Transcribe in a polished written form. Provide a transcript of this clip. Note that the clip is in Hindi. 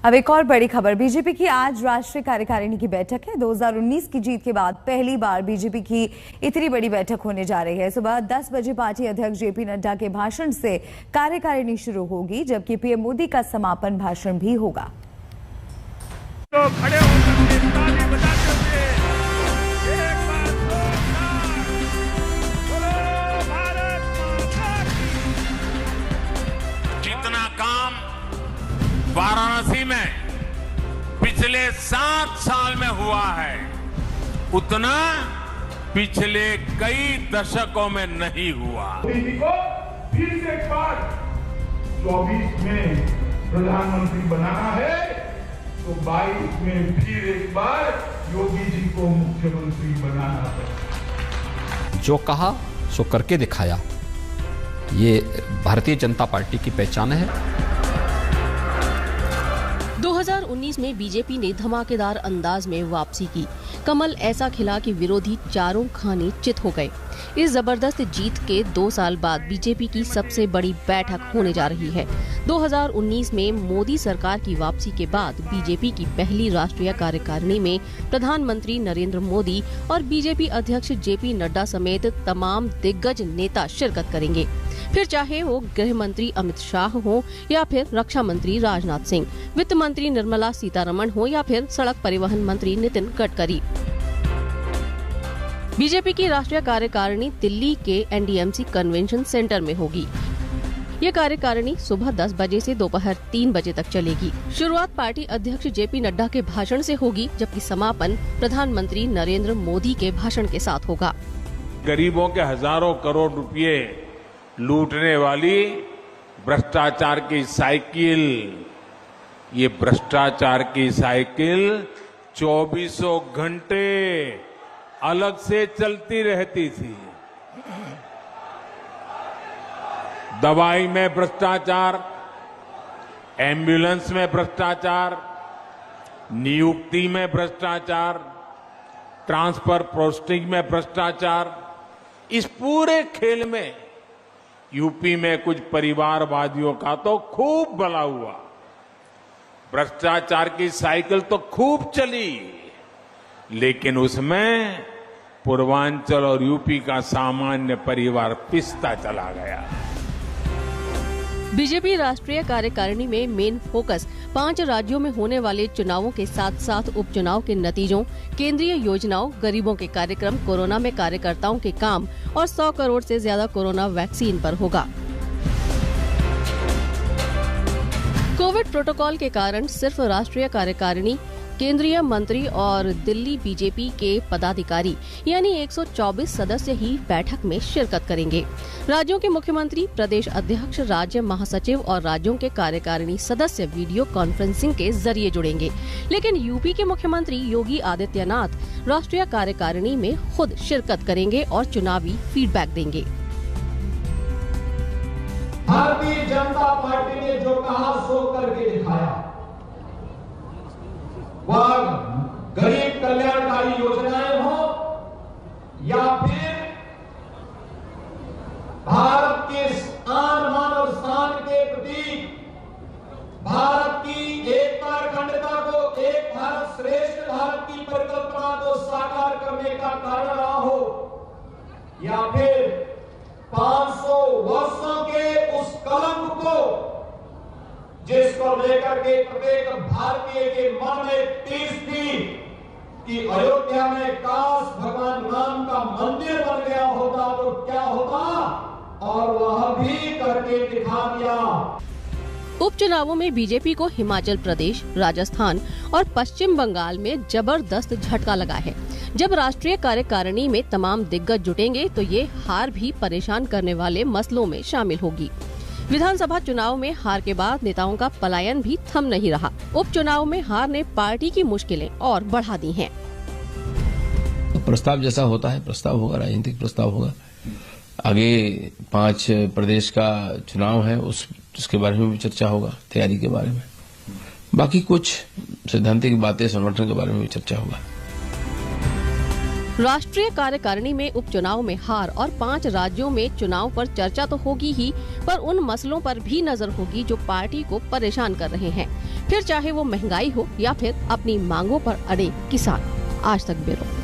अब एक और बड़ी खबर, बीजेपी की आज राष्ट्रीय कार्यकारिणी की बैठक है। 2019 की जीत के बाद पहली बार बीजेपी की इतनी बड़ी बैठक होने जा रही है। सुबह 10 बजे पार्टी अध्यक्ष जेपी नड्डा के भाषण से कार्यकारिणी शुरू होगी, जबकि पीएम मोदी का समापन भाषण भी होगा। तो खड़े होकर ताली बजाते हुए एक बार बोलो भारत माता की। जितना काम वाराणसी में पिछले 7 साल में हुआ है, उतना पिछले कई दशकों में नहीं हुआ। मोदी को फिर से एक बार 24 में प्रधानमंत्री बनाना है, तो 22 में फिर एक बार योगी जी को मुख्यमंत्री बनाना है। जो कहा सो करके दिखाया, ये भारतीय जनता पार्टी की पहचान है। 2019 में बीजेपी ने धमाकेदार अंदाज में वापसी की। कमल ऐसा खिला कि विरोधी चारों खाने चित हो गए। इस जबरदस्त जीत के 2 साल बाद बीजेपी की सबसे बड़ी बैठक होने जा रही है। 2019 में मोदी सरकार की वापसी के बाद बीजेपी की पहली राष्ट्रीय कार्यकारिणी में प्रधानमंत्री नरेंद्र मोदी और बीजेपी अध्यक्ष जेपी नड्डा समेत तमाम दिग्गज नेता शिरकत करेंगे। फिर चाहे वो गृह मंत्री अमित शाह हो या फिर रक्षा मंत्री राजनाथ सिंह, वित्त मंत्री निर्मला सीतारमण हो या फिर सड़क परिवहन मंत्री नितिन गडकरी। बीजेपी की राष्ट्रीय कार्यकारिणी दिल्ली के एनडीएमसी कन्वेंशन सेंटर में होगी। ये कार्यकारिणी सुबह 10 बजे से दोपहर 3 बजे तक चलेगी। शुरुआत पार्टी अध्यक्ष जेपी नड्डा के भाषण से होगी, जबकि समापन प्रधानमंत्री नरेंद्र मोदी के भाषण के साथ होगा। गरीबों के हजारों करोड़ रुपए लूटने वाली भ्रष्टाचार की साइकिल, ये भ्रष्टाचार की साइकिल 24 घंटे अलग से चलती रहती थी। दवाई में भ्रष्टाचार, एम्बुलेंस में भ्रष्टाचार, नियुक्ति में भ्रष्टाचार, ट्रांसफर पोस्टिंग में भ्रष्टाचार। इस पूरे खेल में यूपी में कुछ परिवारवादियों का तो खूब भला हुआ। भ्रष्टाचार की साइकिल तो खूब चली, लेकिन उसमें पूर्वांचल और यूपी का सामान्य परिवार पिसता चला गया। बीजेपी राष्ट्रीय कार्यकारिणी में मेन फोकस 5 राज्यों में होने वाले चुनावों के साथ साथ उपचुनाव के नतीजों, केंद्रीय योजनाओं, गरीबों के कार्यक्रम, कोरोना में कार्यकर्ताओं के काम और 100 करोड़ से ज्यादा कोरोना वैक्सीन पर होगा। कोविड प्रोटोकॉल के कारण सिर्फ राष्ट्रीय कार्यकारिणी, केंद्रीय मंत्री और दिल्ली बीजेपी के पदाधिकारी यानी 124 सदस्य ही बैठक में शिरकत करेंगे। राज्यों के मुख्यमंत्री, प्रदेश अध्यक्ष, राज्य महासचिव और राज्यों के कार्यकारिणी सदस्य वीडियो कॉन्फ्रेंसिंग के जरिए जुड़ेंगे। लेकिन यूपी के मुख्यमंत्री योगी आदित्यनाथ राष्ट्रीय कार्यकारिणी में खुद शिरकत करेंगे और चुनावी फीडबैक देंगे। भारतीय जनता पार्टी ने जो कहा सो करके दिखाया। वह गरीब कल्याणकारी योजनाएं हो या फिर भारत के आन मान और शान के प्रतीक भारत की एकता अखंडता को, एक भारत श्रेष्ठ भारत की परिकल्पना को साकार करने का कारण रहा हो, या फिर 500 वर्षों के उस कलंक को जिसको लेकर के प्रत्येक भारतीय के मन में टीस थी कि अयोध्या में काश भगवान राम का मंदिर बन गया होता तो क्या होता, और वह भी करके दिखा दिया। उपचुनावों में बीजेपी को हिमाचल प्रदेश, राजस्थान और पश्चिम बंगाल में जबरदस्त झटका लगा है। जब राष्ट्रीय कार्यकारिणी में तमाम दिग्गज जुटेंगे तो ये हार भी परेशान करने वाले मसलों में शामिल होगी। विधानसभा चुनाव में हार के बाद नेताओं का पलायन भी थम नहीं रहा। उपचुनाव में हार ने पार्टी की मुश्किलें और बढ़ा दी हैं। प्रस्ताव जैसा होता है, प्रस्ताव होगा, राजनीतिक प्रस्ताव होगा। आगे 5 प्रदेश का चुनाव है, उसके बारे में भी चर्चा होगा, तैयारी के बारे में। बाकी कुछ सैद्धांतिक बातें, संगठन के बारे में भी चर्चा होगा। राष्ट्रीय कार्यकारिणी में उपचुनाव में हार और 5 राज्यों में चुनाव पर चर्चा तो होगी ही, पर उन मसलों पर भी नजर होगी जो पार्टी को परेशान कर रहे हैं। फिर चाहे वो महंगाई हो या फिर अपनी मांगों पर अड़े किसान। आज तक ब्यूरो।